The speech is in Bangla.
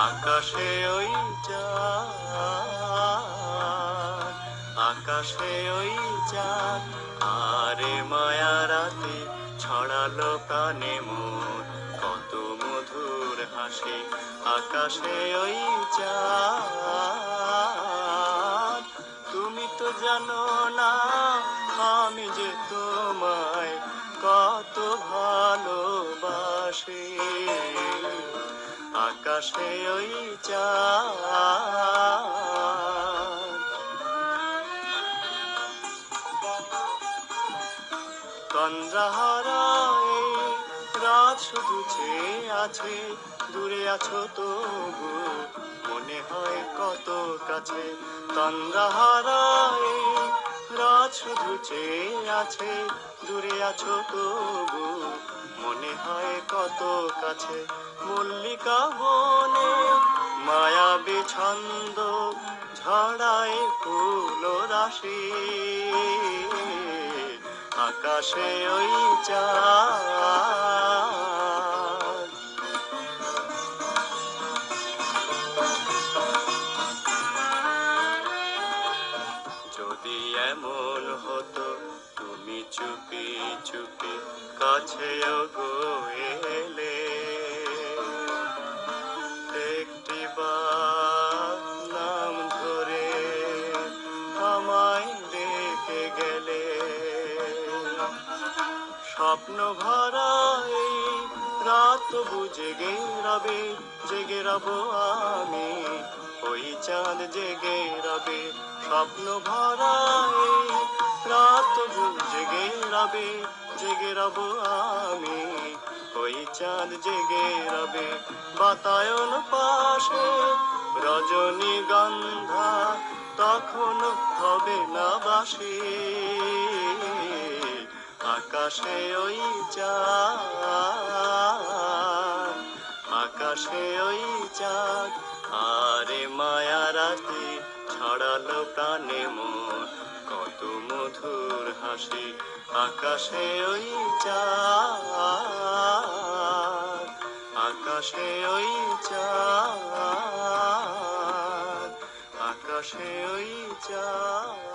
আকাশে ওই চাঁদ, আকাশে ওই চাঁদ, আরে মায়া রাতে ছড়ালো প্রাণে মোর কত মধুর হাসি। আকাশে ওই চাঁদ, তুমি তো জানো না আমি যে তোমায় কত ভালোবাসি। আকাশে ওই চাঁদ, তন্দ্রাহারা এই রাত শুধু চেয়ে আছে, দূরে আছো তবু মনে হয় কত কাছে। তন্দ্রাহারা এই রাত শুধু চেয়ে আছে, দূরে আছো তবু মনে হয় কত কাছে। মল্লিকা বনে মায়াবী ছন্দ ঝড়ায় ফুল রাশি। আকাশে ওই চাঁদ, যদি এমন হতো তুমি চুপি চুপি কাছে ওগো এলে, একটিবার নাম ধরে আমায় ডেকে গেলে, স্বপ্ন ভরা এই রাত জেগে রবে, জেগে রব আমি ওই চাঁদ জেগে রবে। স্বপ্ন ভরা এই রাত জেগে রবে, জেগে রব আমি ওই চাঁদ জেগে রবে। বাতায়ন পাশে রজনীগন্ধা তখন হবে না বাসি। আকাশে ওই চাঁদ, আকাশে ওই চাঁদ, আরে মায়া রাতে ছড়ালো প্রাণে মোর কত মধুর হাসি। আকাশে ওই চাঁদ, আকাশে ওই চাঁদ, আকাশে ওই চাঁদ।